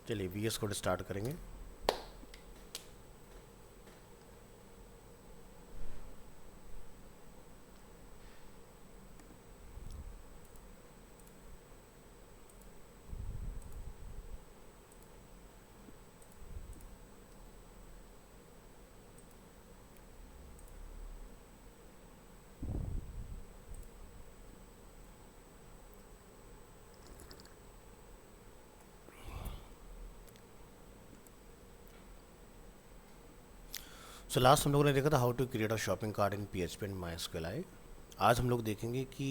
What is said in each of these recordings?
चलिए VS code start करेंगे। So last हम लोगों ने देखा था how to create a shopping cart in PHP and MySQL। आज हम लोग देखेंगे कि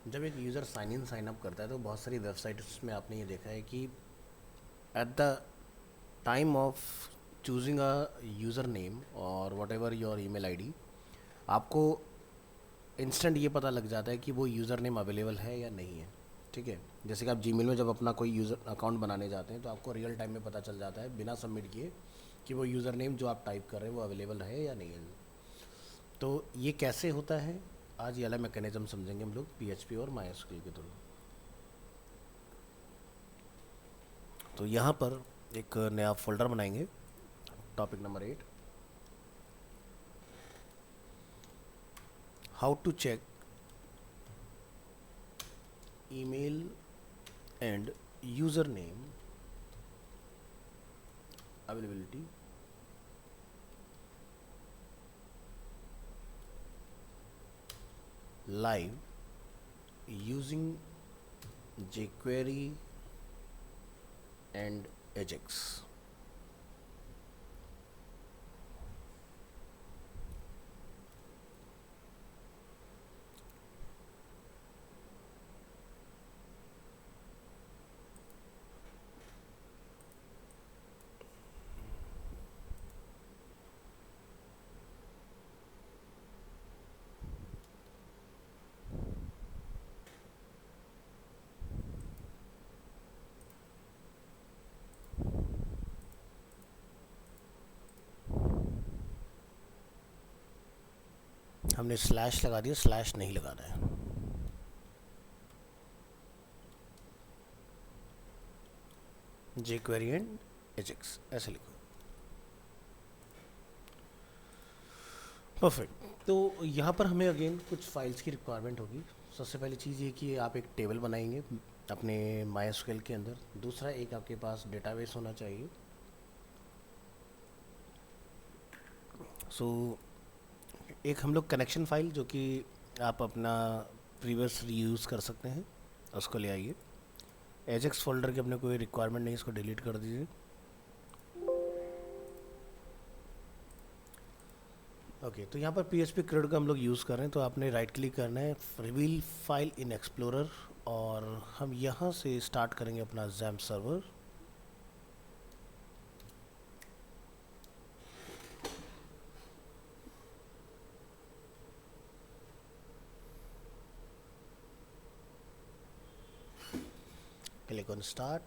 जब एक user sign in sign up करता है तो बहुत सारी वेबसाइट्स में आपने ये देखा है कि at the time of choosing a user name और whatever your email ID, आपको इंस्टेंट ये पता लग जाता है कि वो यूज़र नेम अवेलेबल है या नहीं है। ठीक है, जैसे कि आप जीमेल में जब अपना कोई यूज़र अकाउंट बनाने जाते हैं तो आपको रियल टाइम में पता चल जाता है बिना सबमिट किए कि वो यूज़र नेम जो आप टाइप कर रहे हैं वो अवेलेबल है या नहीं है। तो ये कैसे होता है, आज ये वाला मैकेनिज्म समझेंगे हम लोग PHP और MySQL के थ्रू। तो यहाँ पर एक नया फोल्डर बनाएंगे, topic number 8, how to check email and user name availability live using jQuery and Ajax। हमने स्लैश लगा दिया, स्लैश नहीं लगाना है। jQuery एंड Ajax ऐसे लिखो। परफेक्ट। तो यहाँ पर हमें अगेन कुछ फाइल्स की रिक्वायरमेंट होगी। सबसे पहली चीज़ ये कि आप एक टेबल बनाएंगे अपने MySQL के अंदर। दूसरा, एक आपके पास डेटाबेस होना चाहिए। सो एक हम लोग कनेक्शन फाइल जो कि आप अपना प्रीवियस रीयूज़ कर सकते हैं, उसको ले आइए। एजेक्स फोल्डर की अपने कोई रिक्वायरमेंट नहीं, इसको डिलीट कर दीजिए। ओके, तो यहाँ पर PHP क्रिड का हम लोग यूज़ कर रहे हैं, तो आपने राइट क्लिक करना है, रिवील फाइल इन एक्सप्लोरर, और हम यहाँ से स्टार्ट करेंगे अपना XAMPP server. Click on start.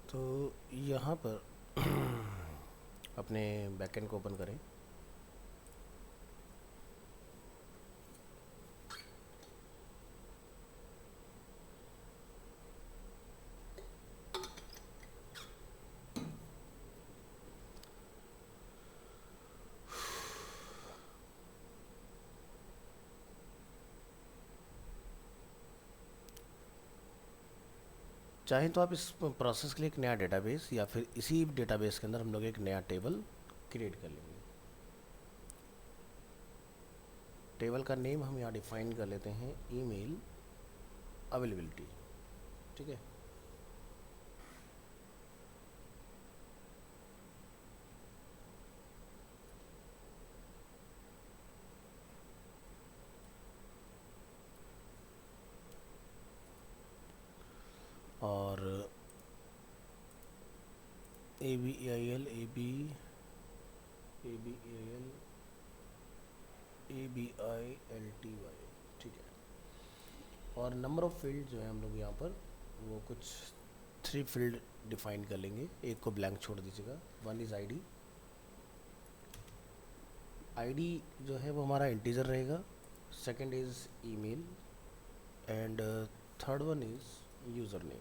तो यहाँ पर अपने बैकएंड को ओपन करें। चाहे तो आप इस प्रोसेस के लिए एक नया डेटाबेस या फिर इसी डेटाबेस के अंदर हम लोग एक नया टेबल क्रिएट कर लेंगे। टेबल का नेम हम यहाँ डिफाइन कर लेते हैं ईमेल अवेलेबिलिटी। ठीक है, और ABAL ABILTY। ठीक है, और नंबर ऑफ फील्ड जो है हम लोग यहाँ पर वो कुछ 3 फील्ड डिफाइन कर लेंगे। एक को ब्लैंक छोड़ दीजिएगा। One is ID. आईडी जो है वो हमारा इंटीजर रहेगा। Second is email and third one is user name.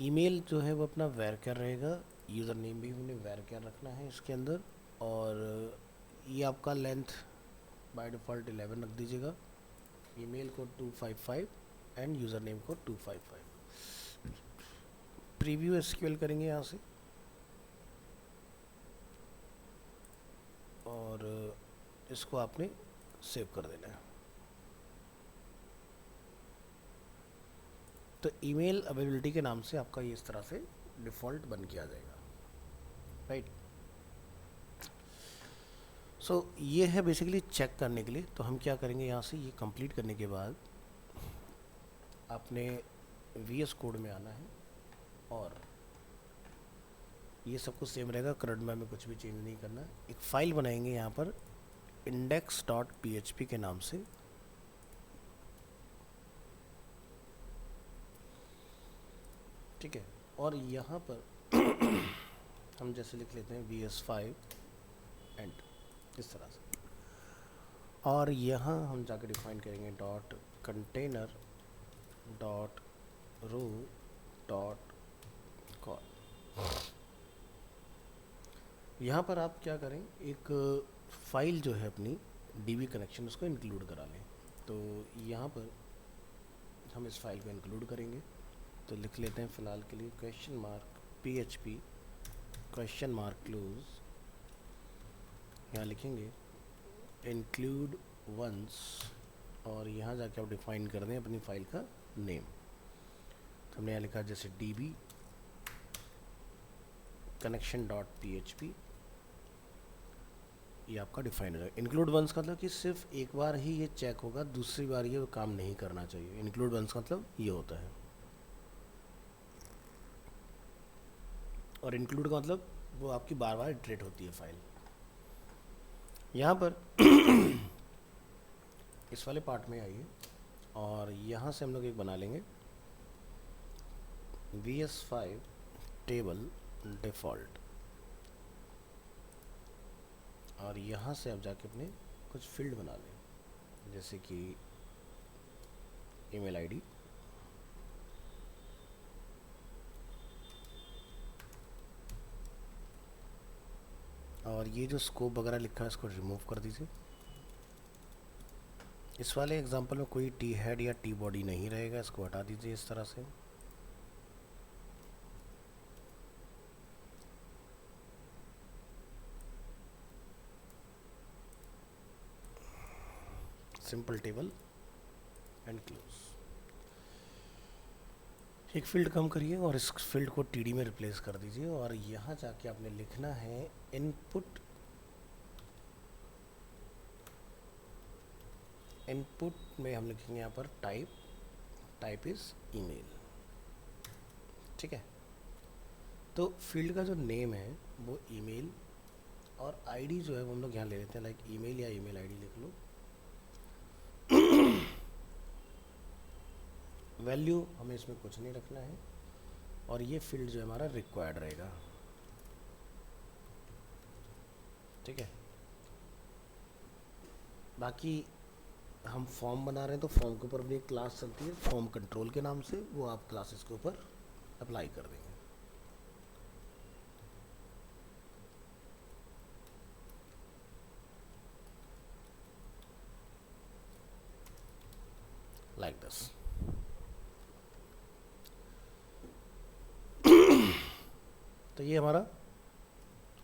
Email जो है वो अपना वैरक्यार रहेगा, यूज़र नेम भी हमने वैरक्यार रखना है इसके अंदर। और ये आपका लेंथ बाय डिफ़ॉल्ट 11 रख दीजिएगा। ईमेल को 255 एंड यूज़र नेम को 255। प्रीव्यू एसक्यूएल करेंगे यहाँ से और इसको आपने सेव कर देना है। तो ईमेल अवेलेबिलिटी के नाम से आपका ये इस तरह से डिफ़ॉल्ट बन के आ जाएगा। राइट। सो ये है बेसिकली चेक करने के लिए। तो हम क्या करेंगे, यहाँ से ये कंप्लीट करने के बाद आपने VS कोड में आना है और ये सब कुछ सेम रहेगा। करंट में हमें कुछ भी चेंज नहीं करना। एक फ़ाइल बनाएंगे यहाँ पर index.php के नाम से। ठीक है, और यहाँ पर हम जैसे लिख लेते हैं VS5 एंड इस तरह से। और यहाँ हम जाके डिफाइन करेंगे dot container dot row dot col. यहाँ पर आप क्या करें, एक फ़ाइल जो है अपनी DB कनेक्शन उसको इंक्लूड करा लें। तो यहाँ पर हम इस फाइल को इंक्लूड करेंगे। तो लिख लेते हैं फ़िलहाल के लिए $PHP क्लोज। यहाँ लिखेंगे इंक्लूड वंस और यहाँ जाके आप डिफाइन कर दें अपनी फ़ाइल का नेम। तो हमने यहाँ लिखा जैसे DB connection.php। ये आपका डिफाइन हो जाएगा। इंक्लूड वंस का मतलब कि सिर्फ एक बार ही ये चेक होगा, दूसरी बार ये काम नहीं करना चाहिए। इंक्लूड वंस का मतलब ये होता है। और इंक्लूड का मतलब वो आपकी बार बार इटरेट होती है फाइल। यहाँ पर इस वाले पार्ट में आइए और यहाँ से हम लोग एक बना लेंगे VS5 टेबल डिफ़ॉल्ट। और यहाँ से आप जाके अपने कुछ फील्ड बना लें, जैसे कि ईमेल आईडी, और ये जो स्कोप वगैरह लिखा है इसको रिमूव कर दीजिए। इस वाले एग्जांपल में कोई टी हेड या टी बॉडी नहीं रहेगा, इसको हटा दीजिए इस तरह से। Simple table and close. एक फील्ड कम करिए और इस फील्ड को TD में रिप्लेस कर दीजिए। और यहाँ जाके आपने लिखना है इनपुट में हम लिखेंगे यहाँ पर टाइप इज़ ईमेल। ठीक है, तो फील्ड का जो नेम है वो ईमेल और आईडी जो है वो हम लोग यहाँ ले लेते हैं, लाइक ईमेल या ईमेल आईडी लिख लो। वैल्यू हमें इसमें कुछ नहीं रखना है, और ये फील्ड जो है हमारा रिक्वायर्ड रहेगा, ठीक है। बाकी हम फॉर्म बना रहे हैं तो फॉर्म के ऊपर भी एक क्लास चलती है फॉर्म कंट्रोल के नाम से, वो आप क्लासेस के ऊपर अप्लाई कर देंगे। Like this. तो ये हमारा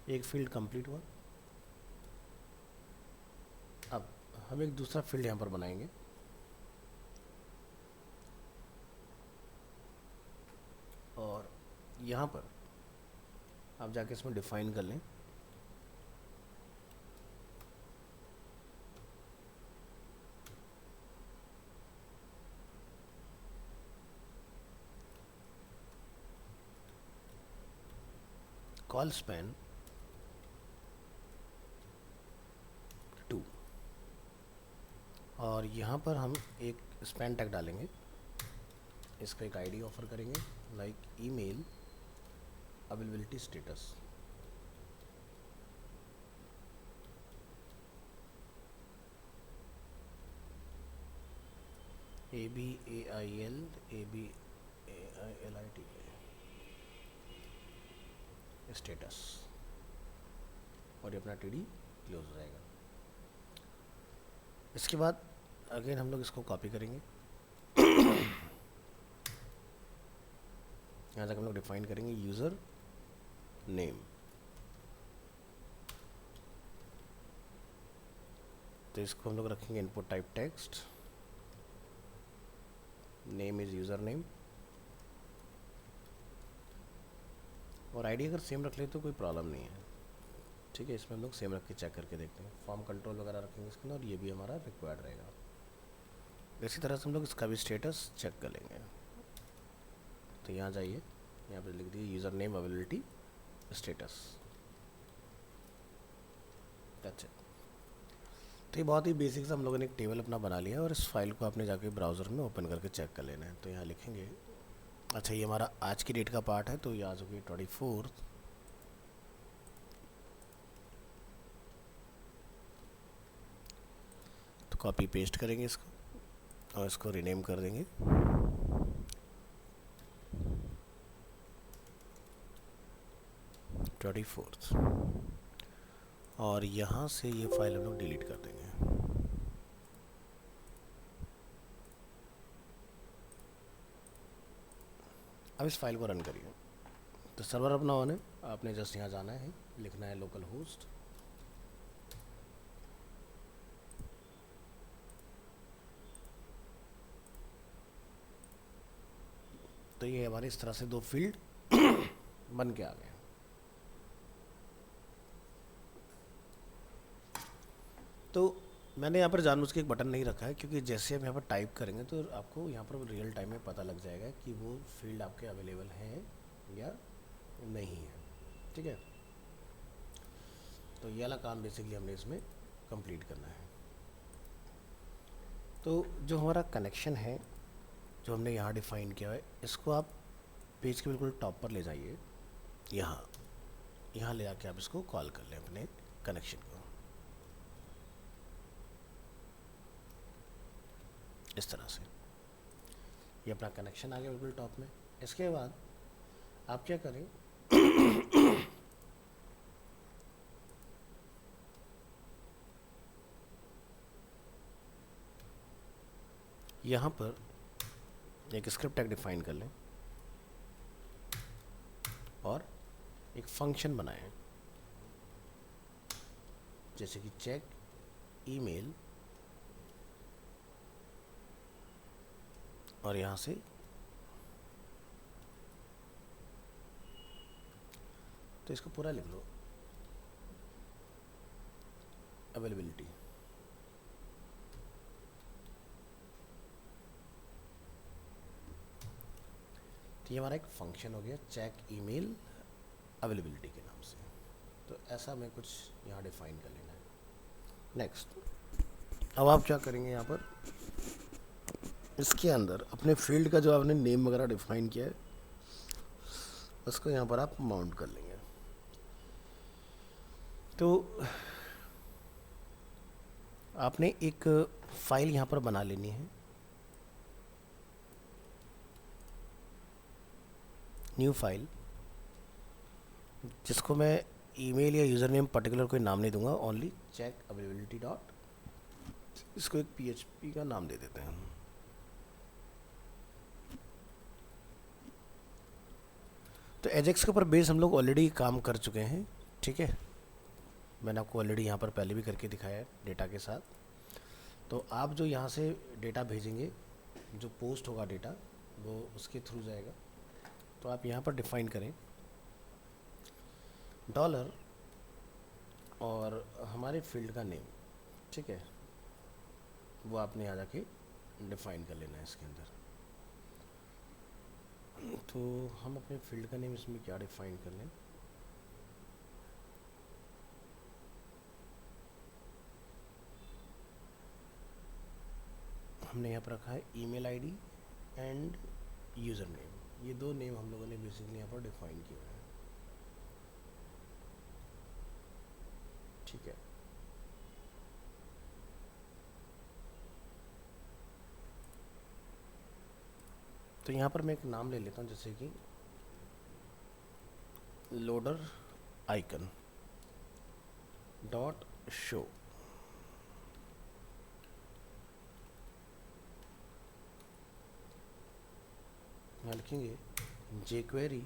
एक फील्ड कंप्लीट हुआ। अब हम एक दूसरा फील्ड यहाँ पर बनाएंगे, और यहाँ पर आप जाके इसमें डिफाइन कर लें कॉल स्पैन 2, और यहाँ पर हम एक स्पैन टैग डालेंगे, इसका एक आईडी ऑफर करेंगे like email availability status. ABAIL status, और ये अपना टीडी क्लोज हो जाएगा। इसके बाद अगेन हम लोग इसको कॉपी करेंगे, यहाँ तक हम लोग डिफाइन करेंगे यूज़र नेम। तो इसको हम लोग रखेंगे input type text, name is user name, और आईडी अगर सेम रख ले तो कोई प्रॉब्लम नहीं है, ठीक है। इसमें हम लोग सेम रख के चेक करके देखते हैं। फॉर्म कंट्रोल वगैरह रखेंगे इसके अंदर, और ये भी हमारा रिक्वायर्ड रहेगा। इसी तरह से हम लोग इसका भी स्टेटस चेक कर लेंगे। तो यहाँ जाइए, यहाँ पे लिख दिए user name availability status, that's it. तो ये बहुत ही बेसिक से हम लोगों ने एक टेबल अपना बना लिया, और इस फाइल को आपने जाके ब्राउज़र में ओपन करके चेक कर लेना है। तो यहाँ लिखेंगे, अच्छा ये हमारा आज की डेट का पार्ट है, तो ये आज होगी 24। तो कॉपी पेस्ट करेंगे इसको, और इसको रीनेम कर देंगे 24, और यहाँ से ये फाइल हम लोग डिलीट कर देंगे। अब इस फाइल को रन करिए। तो सर्वर अपना ऑन है, आपने जस्ट यहाँ जाना है, लिखना है लोकल होस्ट, तो ये हमारे इस तरह से 2 फील्ड बन के आ गए। तो मैंने यहाँ पर जानबूझ के एक बटन नहीं रखा है, क्योंकि जैसे हम यहाँ पर टाइप करेंगे तो आपको यहाँ पर रियल टाइम में पता लग जाएगा कि वो फील्ड आपके अवेलेबल हैं या नहीं है, ठीक है। तो ये वाला काम बेसिकली हमने इसमें कंप्लीट करना है। तो जो हमारा कनेक्शन है जो हमने यहाँ डिफाइन किया है, इसको आप पेज के बिल्कुल टॉप पर ले जाइए, यहाँ ले आके आप इसको कॉल कर लें अपने कनेक्शन को, इस तरह से। ये अपना कनेक्शन आ गया बिल्कुल टॉप में। इसके बाद आप क्या करें, यहाँ पर एक स्क्रिप्ट टैग डिफाइन कर लें, और एक फंक्शन बनाएं, जैसे कि चेक ईमेल, और यहाँ से तो इसको पूरा लिख लो अवेलेबिलिटी। तो ये हमारा एक फंक्शन हो गया चेक ईमेल अवेलेबिलिटी के नाम से। तो ऐसा हमें कुछ यहाँ डिफाइन कर लेना है। नेक्स्ट, अब आप क्या करेंगे, यहाँ पर इसके अंदर अपने फील्ड का जो आपने नेम वगैरह डिफाइन किया है उसको यहाँ पर आप माउंट कर लेंगे। तो आपने एक फाइल यहाँ पर बना लेनी है, न्यू फाइल, जिसको मैं ईमेल या यूज़र नेम पर्टिकुलर कोई नाम नहीं दूंगा, ओनली चेक अवेलेबिलिटी डॉट, इसको एक पीएचपी का नाम दे देते हैं। तो एजेक्स के ऊपर बेस हम लोग ऑलरेडी काम कर चुके हैं, ठीक है, मैंने आपको ऑलरेडी यहाँ पर पहले भी करके दिखाया है डेटा के साथ। तो आप जो यहाँ से डेटा भेजेंगे, जो पोस्ट होगा डेटा वो उसके थ्रू जाएगा। तो आप यहाँ पर डिफाइन करें डॉलर और हमारे फील्ड का नेम, ठीक है, वो आपने यहाँ जाके डिफाइन कर लेना है इसके अंदर। तो हम अपने फील्ड का नेम इसमें क्या डिफाइन कर लें, हमने यहाँ पर रखा है email ID and user name, ये दो नेम हम लोगों ने बेसिकली यहाँ पर डिफाइन किए हुए हैं, ठीक है। तो यहाँ पर मैं एक नाम ले लेता हूँ, जैसे कि लोडर आइकन डॉट शो। यहाँ लिखेंगे jQuery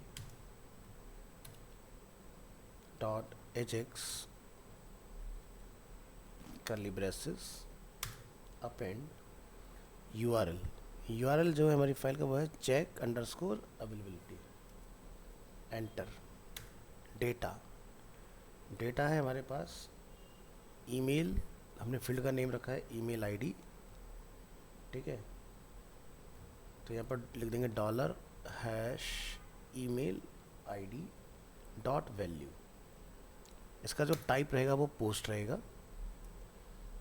dot Ajax curly braces append URL। URL जो है हमारी फाइल का वो है check underscore availability, enter. Data है हमारे पास ईमेल, हमने फील्ड का नेम रखा है ईमेल आईडी, ठीक है। तो यहाँ पर लिख देंगे dollar hash email ID dot value, इसका जो टाइप रहेगा वो पोस्ट रहेगा,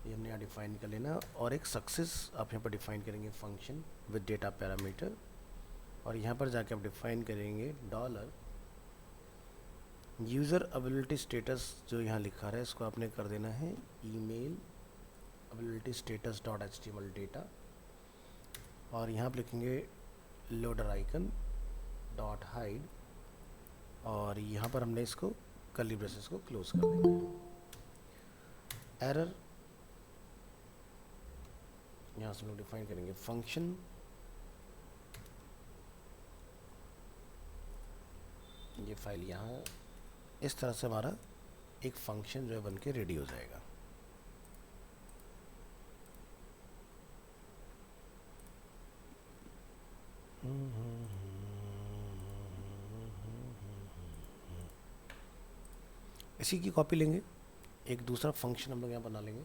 ये हमने यहाँ डिफाइन कर लेना। और एक सक्सेस आप यहाँ पर डिफाइन करेंगे फंक्शन विद डेटा पैरामीटर, और यहाँ पर जाके आप डिफाइन करेंगे डॉलर यूज़र अवेलेबिलिटी स्टेटस, जो यहाँ लिखा रहा है इसको आपने कर देना है email availability status dot HTML data, और यहाँ पर लिखेंगे लोडर आइकन डॉट हाइड, और यहाँ पर हमने इसको कर्ली ब्रेसेस को क्लोज कर देंगे। एरर यहाँ से हम लोग डिफाइन करेंगे फंक्शन, ये फाइल यहाँ इस तरह से हमारा एक फंक्शन जो है बन के रेडी हो जाएगा। इसी की कॉपी लेंगे, एक दूसरा फंक्शन हम लोग यहाँ बना लेंगे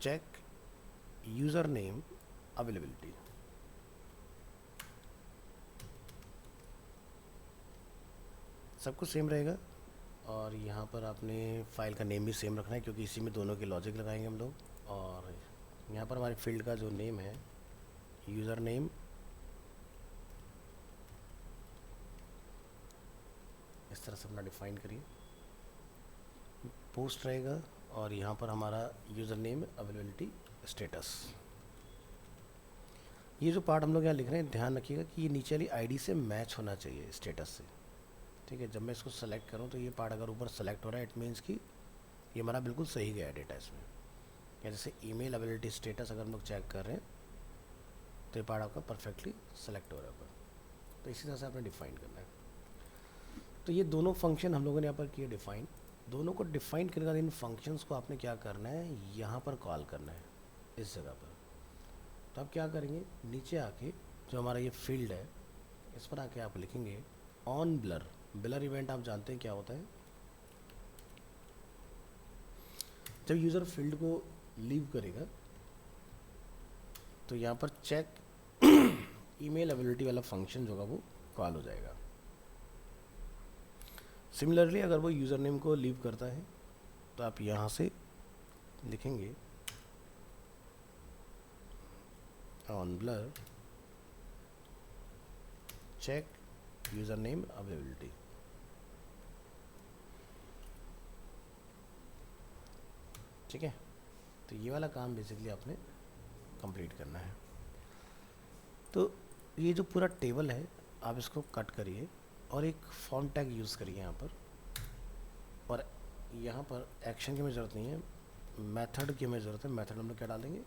चेक यूज़र नेम अवेलेबिलिटी, सब कुछ सेम रहेगा। और यहाँ पर आपने फाइल का नेम भी सेम रखना है, क्योंकि इसी में दोनों के लॉजिक लगाएंगे हम लोग। और यहाँ पर हमारे फील्ड का जो नेम है यूज़र नेम, इस तरह से अपना डिफाइन करिए, पोस्ट रहेगा, और यहाँ पर हमारा यूज़र नेम अवेलेबिलिटी स्टेटस। ये जो पार्ट हम लोग यहाँ लिख रहे हैं, ध्यान रखिएगा कि ये नीचे वाली आईडी से मैच होना चाहिए स्टेटस से, ठीक है। जब मैं इसको सेलेक्ट करूँ तो ये पार्ट अगर ऊपर सेलेक्ट हो रहा है, इट मीन्स कि ये हमारा बिल्कुल सही गया है डेटा इसमें। या जैसे ईमेल अवेलेबिलिटी स्टेटस अगर हम लोग चेक कर रहे हैं तो ये पार्ट आपका परफेक्टली सेलेक्ट हो रहा है। तो इसी तरह से आपने डिफाइन करना है। तो ये दोनों फंक्शन हम लोगों ने यहाँ पर किए डिफाइन। दोनों को डिफाइन करने के बाद इन फंक्शंस को आपने क्या करना है, यहाँ पर कॉल करना है इस जगह पर। तो आप क्या करेंगे, नीचे आके जो हमारा ये फील्ड है इस पर आके आप लिखेंगे ऑन ब्लर। ब्लर इवेंट आप जानते हैं क्या होता है, जब यूज़र फील्ड को लीव करेगा तो यहाँ पर चेक ईमेल अवेलेबिलिटी वाला फंक्शन जो होगा वो कॉल हो जाएगा। सिमिलरली अगर वो यूज़र नेम को लीव करता है तो आप यहाँ से लिखेंगे on blur check user name availability. ठीक है, तो ये वाला काम बेसिकली आपने कंप्लीट करना है। तो ये जो पूरा टेबल है आप इसको कट करिए और एक फॉर्म टैग यूज़ करिए यहाँ पर, और यहाँ पर एक्शन की हमें ज़रूरत नहीं है, मेथड की हमें ज़रूरत है। मेथड हम लोग क्या डालेंगे,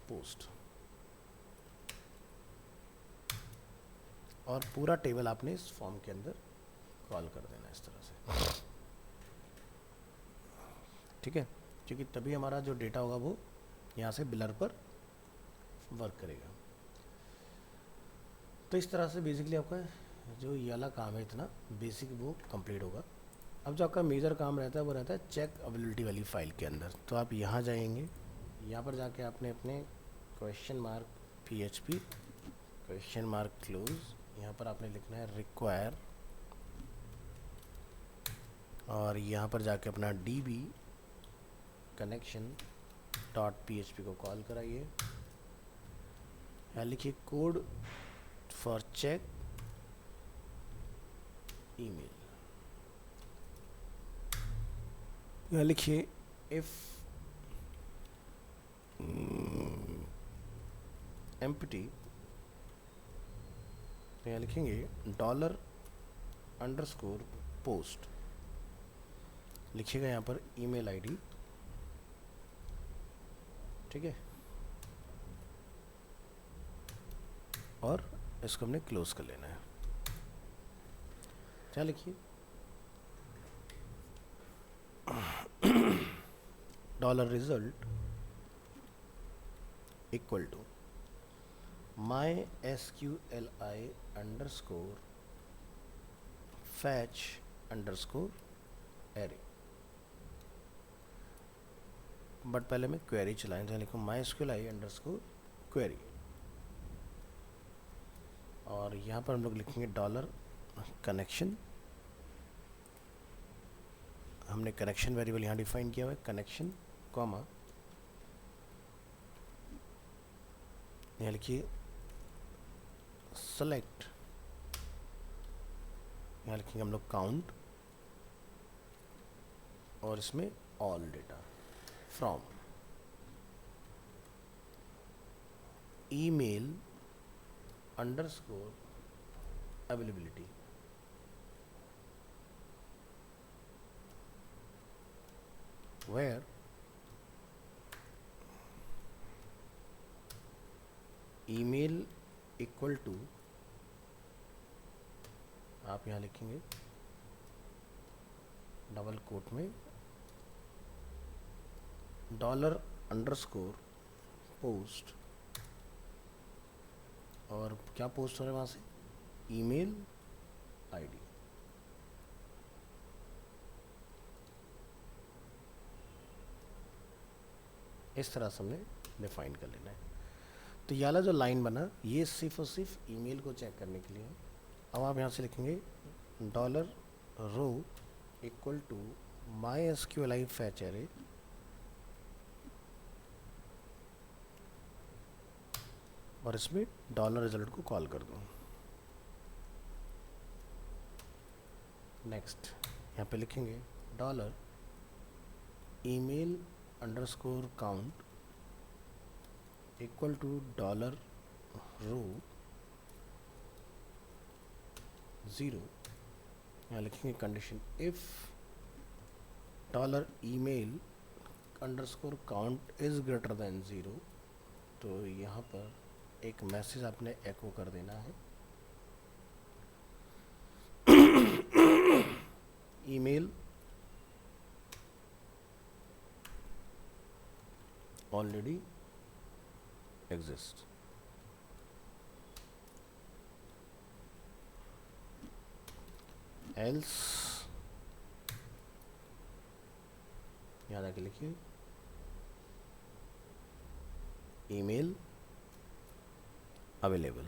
पोस्ट, और पूरा टेबल आपने इस फॉर्म के अंदर कॉल कर देना इस तरह से। ठीक है, क्योंकि तभी हमारा जो डेटा होगा वो यहाँ से बिलर पर वर्क करेगा। तो इस तरह से बेसिकली आपका जो ये वाला काम है इतना बेसिक वो कंप्लीट होगा। अब जो आपका मेजर काम रहता है वो रहता है चेक अवेलेबिलिटी वाली फाइल के अंदर। तो आप यहाँ जाएंगे, यहाँ पर जाके आपने अपने question mark PHP question mark close, यहाँ पर आपने लिखना है रिक्वायर, और यहाँ पर जाके अपना DB कनेक्शन डॉट PHP को कॉल कराइए। यहाँ लिखिए कोड फॉर चेक ईमेल, यहाँ लिखिए इफ एम्प्टी, तो यहाँ लिखेंगे $_पोस्ट, लिखिएगा यहाँ पर ईमेल आईडी। ठीक है, और इसको हमने क्लोज कर लेना है। क्या लिखिए $result equal to MySQLi _ fetch _ array। But पहले मैं क्वेरी चलाएं, तो लिखो MySQLi _ query, और यहाँ पर हम लोग लिखेंगे $कनेक्शन। हमने कनेक्शन वेरिएबल यहाँ डिफाइन किया हुआ है, कनेक्शन कॉमा, यहाँ लिखिए सेलेक्ट, यहाँ लिखेंगे हम लोग काउंट, और इसमें all data from email _ availability. where email equal to, आप यहाँ लिखेंगे डबल कोट में $_ पोस्ट, और क्या पोस्ट हो रहा है वहाँ से, ईमेल आईडी। इस तरह से हमने डिफाइन कर लेना है। तो ये वाला जो लाइन बना ये सिर्फ और सिर्फ ईमेल को चेक करने के लिए है। अब आप यहाँ से लिखेंगे $row equal to MySQLi fetch array, और इसमें $result को कॉल कर दूँ। नेक्स्ट यहाँ पे लिखेंगे $email _ count equal to $row 0, यहाँ लिखेंगे condition if $email _ count is greater than 0, तो यहाँ पर एक मैसेज आपने एको कर देना है, ईमेल ऑलरेडी एग्जिस्ट। एल्स याद आके लिखिए ईमेल अवेलेबल।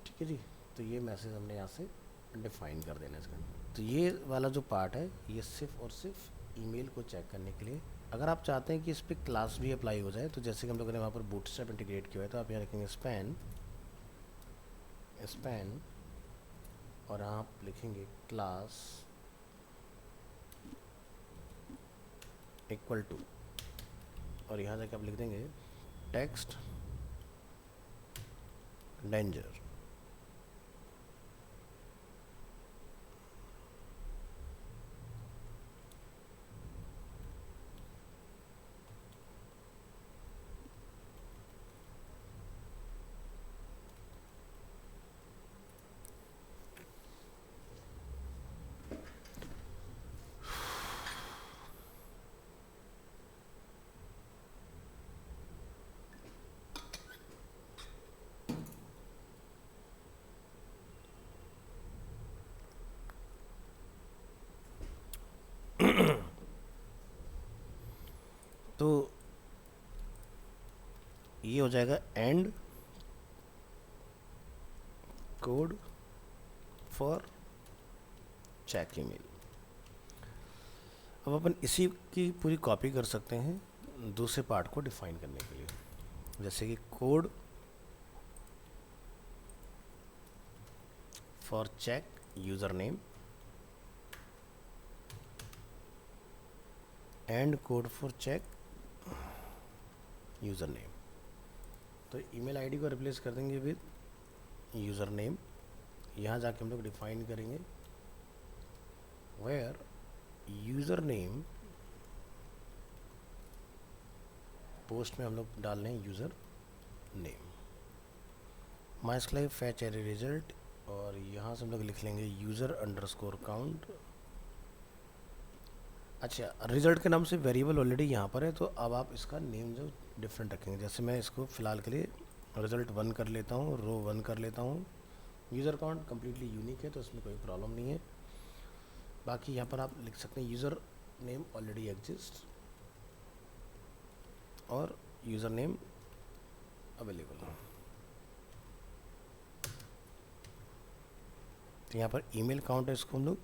ठीक है जी, तो ये मैसेज हमने यहाँ से डिफाइन कर देना इसका। तो ये वाला जो पार्ट है ये सिर्फ और सिर्फ ईमेल को चेक करने के लिए। अगर आप चाहते हैं कि इस पर क्लास भी अप्लाई हो जाए, तो जैसे कि हम लोगों ने वहाँ पर बूटस्ट्रैप इंटीग्रेट किया है, तो आप यहाँ लिखेंगे स्पैन और आप लिखेंगे क्लास इक्वल टू, और यहाँ जाके आप लिख देंगे टेक्स्ट डेंजर। तो ये हो जाएगा end code for check email. अब अपन इसी की पूरी कॉपी कर सकते हैं दूसरे पार्ट को डिफाइन करने के लिए, जैसे कि code for check user name and code for check user name. तो ईमेल आईडी को रिप्लेस कर देंगे विद यूज़र नेम। यहाँ जाके हम लोग डिफाइन करेंगे वेयर यूज़र नेम, पोस्ट में हम लोग डाल रहे हैं user name, mysqli fetch array result, और यहाँ से हम लोग लिख लेंगे यूज़र अंडरस्कोर काउंट। अच्छा, रिजल्ट के नाम से वेरिएबल ऑलरेडी यहाँ पर है, तो अब आप इसका नेम जो डिफरेंट रखेंगे, जैसे मैं इसको फ़िलहाल के लिए रिजल्ट 1 कर लेता हूँ, रो 1 कर लेता हूँ। यूज़र काउंट कम्प्लीटली यूनिक है तो इसमें कोई प्रॉब्लम नहीं है। बाकी यहाँ पर आप लिख सकते हैं यूज़र नेम ऑलरेडी एग्जिस्ट और यूज़र नेम अवेलेबल। तो यहाँ पर ईमेल काउंट है, इसको हम लोग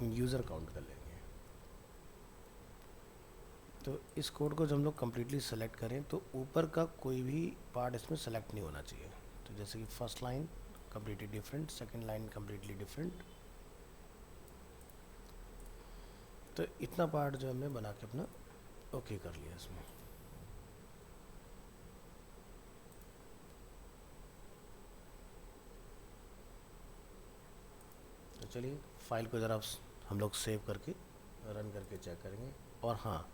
यूज़र काउंट कर लेंगे। तो इस कोड को जब हम लोग कम्प्लीटली सेलेक्ट करें तो ऊपर का कोई भी पार्ट इसमें सेलेक्ट नहीं होना चाहिए। तो जैसे कि first line completely different, second line completely different, तो इतना पार्ट जो हमने बना के अपना ओके कर लिया इसमें। तो चलिए फाइल को ज़रा हम लोग सेव करके रन करके चेक करेंगे। और हाँ,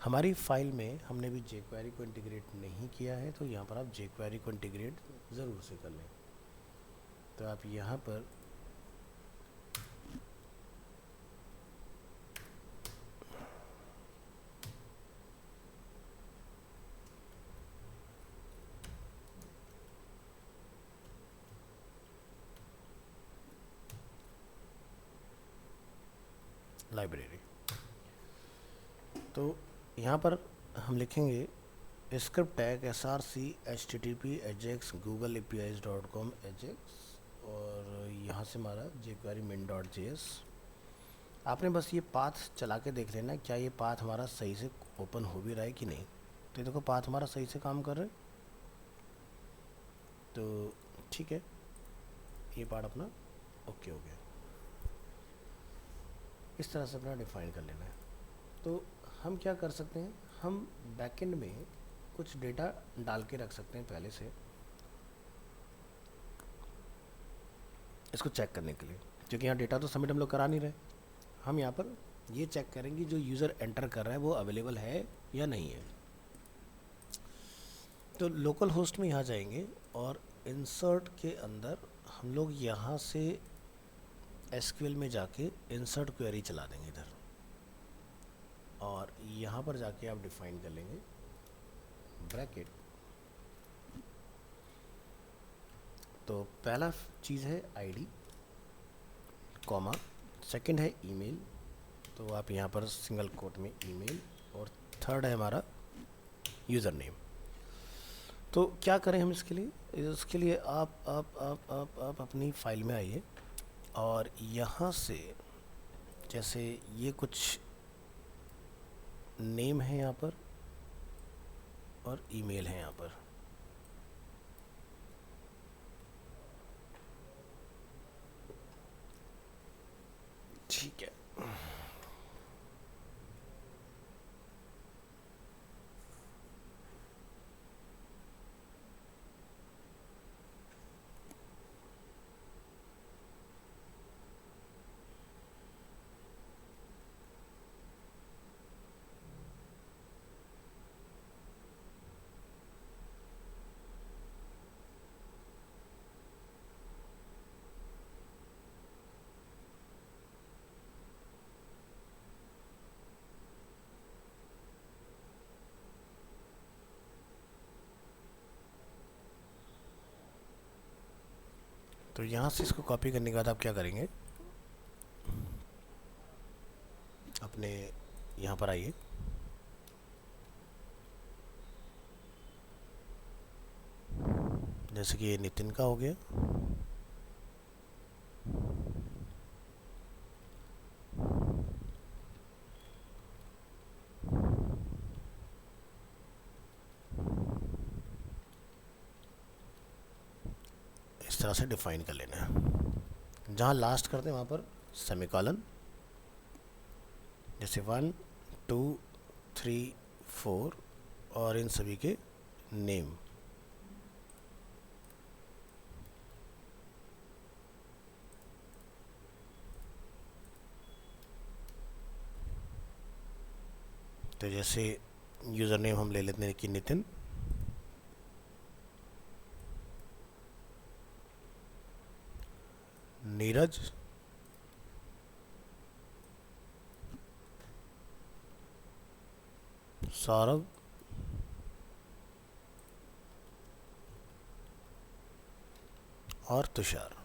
हमारी फाइल में हमने भी jQuery को इंटीग्रेट नहीं किया है, तो यहाँ पर आप jQuery को इंटीग्रेट ज़रूर से कर लें। तो आप यहाँ पर लाइब्रेरी, तो यहाँ पर हम लिखेंगे script tag src http ajax google apis.com ajax, और यहाँ से हमारा jQuery min.js। आपने बस ये पाथ चला के देख लेना क्या ये पाथ हमारा सही से ओपन हो भी रहा है कि नहीं। तो देखो पाथ हमारा सही से काम कर रहा है, तो ठीक है, ये पार्ट अपना ओके हो गया। इस तरह से अपना डिफाइन कर लेना है। तो हम क्या कर सकते हैं, हम बैकएंड में कुछ डेटा डाल के रख सकते हैं पहले से, इसको चेक करने के लिए, क्योंकि यहाँ डेटा तो सबमिट हम लोग करा नहीं रहे। हम यहाँ पर ये चेक करेंगे जो यूज़र एंटर कर रहा है वो अवेलेबल है या नहीं है। तो लोकल होस्ट में यहाँ जाएंगे और इंसर्ट के अंदर हम लोग यहाँ से एसक्यूएल में जाके इंसर्ट क्वेरी चला देंगे इधर, और यहाँ पर जाके आप डिफाइन कर लेंगे ब्रैकेट। तो पहला चीज़ है आईडी कॉमा, सेकंड है ईमेल, तो आप यहाँ पर सिंगल कोट में ईमेल, और थर्ड है हमारा यूज़र नेम। तो क्या करें हम इसके लिए आप अपनी फाइल में आइए और यहाँ से जैसे ये कुछ नेम है यहाँ पर और ईमेल है यहाँ पर। ठीक है, तो यहाँ से इसको कॉपी करने के बाद आप क्या करेंगे, अपने यहाँ पर आइए, जैसे कि ये नितिन का हो गया, इस तरह से डिफाइन कर लेना है। जहाँ लास्ट करते हैं वहाँ पर सेमीकॉलन, जैसे 1 2 3 4 और इन सभी के नेम। तो जैसे यूज़र नेम हम ले लेते हैं कि नितिन, नीरज, सौरभ, और तुषार।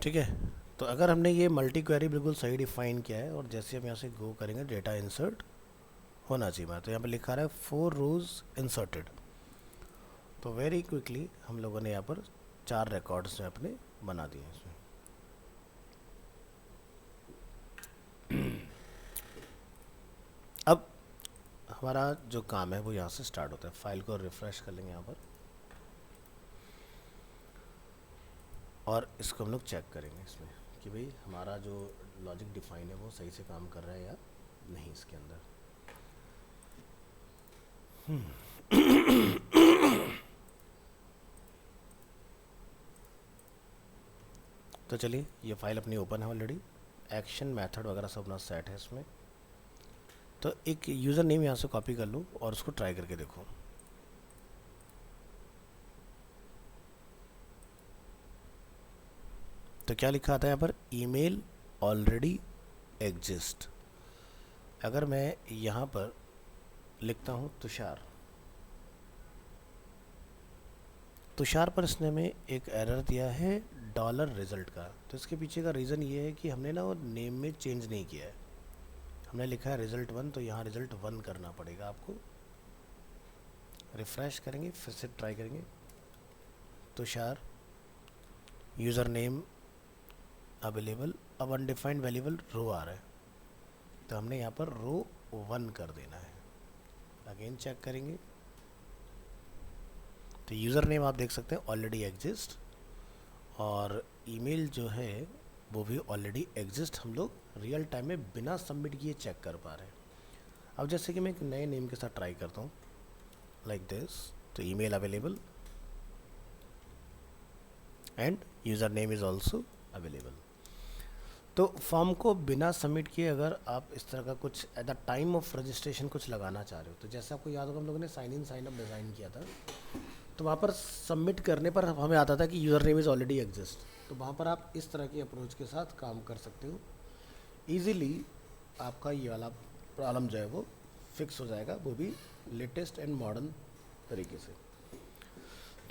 ठीक है, तो अगर हमने ये मल्टी क्वेरी बिल्कुल सही डिफाइन किया है और जैसे हम यहाँ से गो करेंगे डेटा इंसर्ट होना चाहिए, तो यहाँ पे लिखा रहा है 4 रोज इंसर्टेड। तो वेरी क्विकली हम लोगों ने यहाँ पर 4 रिकॉर्ड्स में अपने बना दिए इसमें। अब हमारा जो काम है वो यहाँ से स्टार्ट होता है। फाइल को रिफ्रेश कर लेंगे यहाँ पर और इसको हम लोग चेक करेंगे इसमें कि भाई हमारा जो लॉजिक डिफाइन है वो सही से काम कर रहा है या नहीं इसके अंदर। तो चलिए, ये फाइल अपनी ओपन है ऑलरेडी, एक्शन मेथड वगैरह सब अपना सेट है इसमें। तो एक यूज़र नेम यहाँ से कॉपी कर लूँ और उसको ट्राई करके देखो। तो क्या लिखा आता है यहाँ पर, ईमेल ऑलरेडी एग्जिस्ट। अगर मैं यहाँ पर लिखता हूँ तुषार, तुषार पर इसने में एक एरर दिया है डॉलर रिजल्ट का। तो इसके पीछे का रीज़न ये है कि हमने ना वो नेम में चेंज नहीं किया है। हमने लिखा है रिजल्ट 1, तो यहाँ रिजल्ट 1 करना पड़ेगा आपको। रिफ्रेश करेंगे, फिर से ट्राई करेंगे, तुषार, यूज़र नेम अवेलेबल, अब अनडिफाइंड वेरिएबल रो आ रहा है, तो हमने यहाँ पर रो 1 कर देना है। अगेन चेक करेंगे, तो यूज़र नेम आप देख सकते हैं ऑलरेडी एग्जिस्ट और ईमेल जो है वो भी ऑलरेडी एग्जिस्ट। हम लोग रियल टाइम में बिना सबमिट किए चेक कर पा रहे हैं। अब जैसे कि मैं एक नए नेम के साथ ट्राई करता हूँ लाइक दिस, तो email available and user name is also available. तो फॉर्म को बिना सबमिट किए अगर आप इस तरह का कुछ eight the time of registration कुछ लगाना चाह रहे हो, तो जैसे आपको याद होगा हम लोगों ने sign in sign up design किया था, तो वहाँ पर सबमिट करने पर हमें आता था कि user name is already exist. तो वहाँ पर आप इस तरह की अप्रोच के साथ काम कर सकते हो। ईज़िली आपका ये वाला प्रॉब्लम जो है वो फिक्स हो जाएगा, वो भी लेटेस्ट एंड मॉडर्न तरीके से।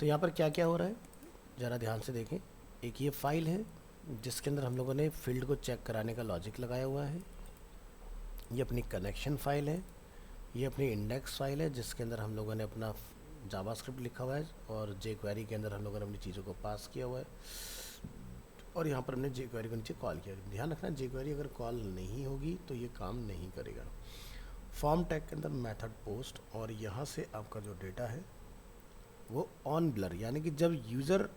तो यहाँ पर क्या क्या हो रहा है ज़रा ध्यान से देखें। एक ये फाइल है जिसके अंदर हम लोगों ने फील्ड को चेक कराने का लॉजिक लगाया हुआ है। ये अपनी कनेक्शन फाइल है, ये अपनी इंडेक्स फाइल है जिसके अंदर हम लोगों ने अपना जावास्क्रिप्ट लिखा हुआ है और जे क्वेरी के अंदर हम लोगों ने अपनी चीज़ों को पास किया हुआ है और यहाँ पर हमने जे क्वेरी को नीचे कॉल किया। ध्यान रखना, जे क्वेरी अगर कॉल नहीं होगी तो ये काम नहीं करेगा। फॉर्म टैग के अंदर मेथड पोस्ट, और यहाँ से आपका जो डेटा है वो ऑन ब्लर, यानी कि जब यूज़र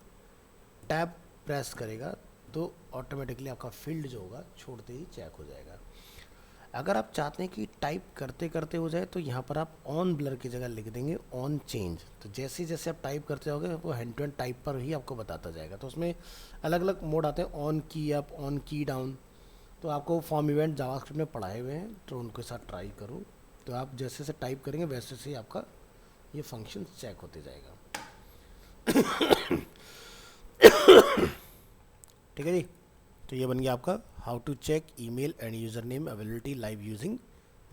टैब प्रेस करेगा तो ऑटोमेटिकली आपका फील्ड जो होगा छोड़ते ही चेक हो जाएगा। अगर आप चाहते हैं कि टाइप करते करते हो जाए तो यहाँ पर आप ऑन ब्लर की जगह लिख देंगे ऑन चेंज, तो जैसे जैसे आप टाइप करते जाओगे वो हैंड टू हैंड टाइप पर ही आपको बताता जाएगा। तो उसमें अलग अलग मोड आते हैं, ऑन की अप, ऑन की डाउन, तो आपको फॉर्म इवेंट जावास्क्रिप्ट में पढ़ाए हुए हैं तो उनके साथ ट्राई करो। तो आप जैसे जैसे टाइप करेंगे वैसे से ही आपका ये फंक्शन चेक होते जाएगा। ठीक है जी। तो ये बन गया आपका how to check email and user name availability live using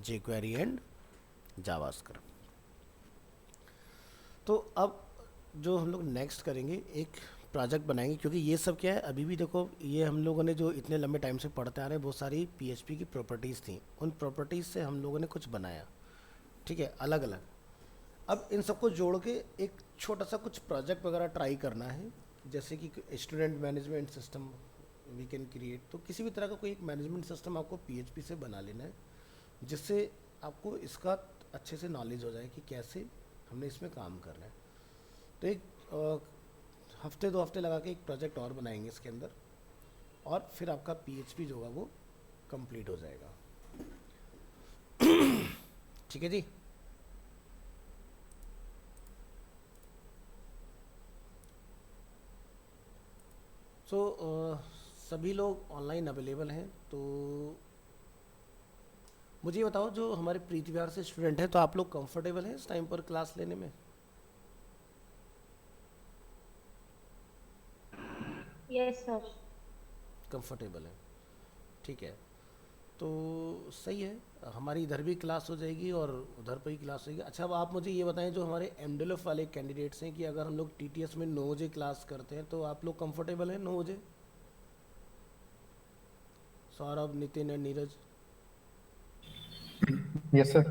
jQuery and JavaScript. तो अब जो हम लोग नेक्स्ट करेंगे, एक प्रोजेक्ट बनाएंगे, क्योंकि ये सब क्या है अभी भी देखो, ये हम लोगों ने जो इतने लंबे टाइम से पढ़ते आ रहे हैं बहुत सारी PHP की प्रॉपर्टीज़ थी, उन प्रॉपर्टीज़ से हम लोगों ने कुछ बनाया, ठीक है, अलग अलग। अब इन सबको जोड़ के एक छोटा सा कुछ प्रोजेक्ट वगैरह ट्राई करना है, जैसे कि student management system we can create. तो किसी भी तरह का कोई एक मैनेजमेंट सिस्टम आपको PHP से बना लेना है, जिससे आपको इसका अच्छे से नॉलेज हो जाए कि कैसे हमने इसमें काम करना है। तो एक हफ्ते 2 हफ्ते लगा के एक प्रोजेक्ट और बनाएंगे इसके अंदर, और फिर आपका PHP जो होगा वो कंप्लीट हो जाएगा। ठीक है जी। सभी लोग ऑनलाइन अवेलेबल हैं, तो मुझे ये बताओ, जो हमारे प्रीति विहार से स्टूडेंट हैं, तो आप लोग कंफर्टेबल हैं इस टाइम पर क्लास लेने में? Yes sir. कंफर्टेबल है, ठीक है। तो सही है, हमारी इधर भी क्लास हो जाएगी और उधर पर ही क्लास होगी। अच्छा, अब आप मुझे ये बताएं, जो हमारे MDLF वाले कैंडिडेट्स हैं, कि अगर हम लोग TTS में 9 बजे क्लास करते हैं तो आप लोग कंफर्टेबल हैं 9 बजे? सौरभ, नितिन और नीरज, यस सर।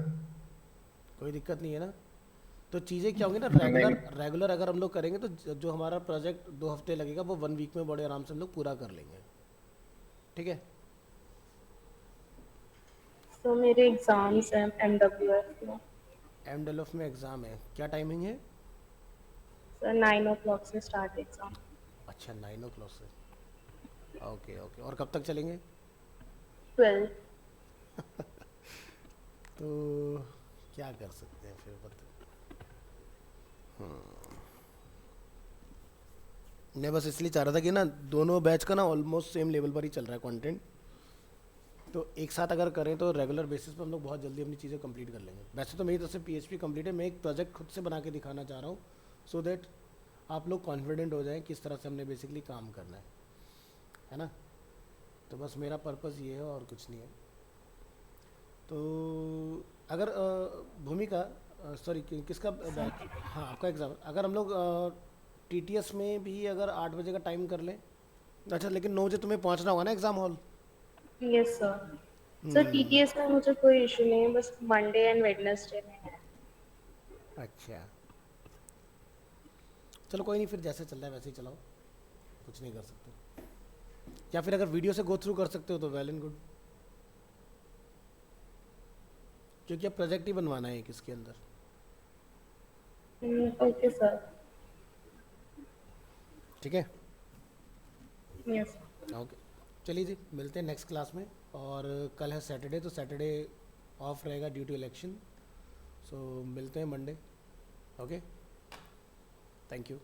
कोई दिक्कत नहीं है ना? तो चीज़ें क्या होंगी ना, नहीं। रेगुलर रेगुलर अगर हम लोग करेंगे तो जो हमारा प्रोजेक्ट 2 हफ्ते लगेगा वो 1 वीक में बड़े आराम से हम लोग पूरा कर लेंगे, ठीक है। तो मेरे एग्जाम्स हैं MWF में। MDLF में एग्ज़ाम है, क्या टाइमिंग है? सर 9 o'clock से स्टार्ट एग्जाम। अच्छा, 9 o'clock से, ओके ओके। और कब तक चलेंगे? 12। तो क्या कर सकते हैं फिर बता। मैं बस इसलिए चाह रहा था कि ना दोनों बैच का ना ऑलमोस्ट सेम लेवल पर ही चल रहा है कंटेंट, तो एक साथ अगर करें तो रेगुलर बेसिस पर हम लोग बहुत जल्दी अपनी चीज़ें कंप्लीट कर लेंगे। वैसे तो मेरी तरफ से PHP कंप्लीट है, मैं एक प्रोजेक्ट खुद से बना के दिखाना चाह रहा हूँ, सो दैट आप लोग कॉन्फिडेंट हो जाएं किस तरह से हमने बेसिकली काम करना है ना। तो बस मेरा पर्पज़ ये है और कुछ नहीं है। तो अगर भूमिका, सॉरी किसका बैच, हाँ आपका एग्ज़ाम, अगर हम लोग TTS में भी अगर 8 बजे का टाइम कर लें। अच्छा, लेकिन 9 बजे तुम्हें पहुंचना होगा ना exam hall? Yes sir. Sir TTS में मुझे कोई इशू नहीं है, बस मंडे एंड वेडनेसडे में है। अच्छा, चलो कोई नहीं, फिर जैसे चल रहा है वैसे ही चलाओ, कुछ नहीं कर सकते। या फिर अगर वीडियो से गो थ्रू कर सकते हो तो वेल एंड गुड, क्योंकि अब प्रोजेक्ट ही बनवाना है एक इसके अंदर। Okay sir. ठीक है, यस। ओके। चलिए जी, मिलते हैं नेक्स्ट क्लास में। और कल है सैटरडे, तो सैटरडे ऑफ रहेगा ड्यू टू इलेक्शन, सो मिलते हैं मंडे। Okay, thank you.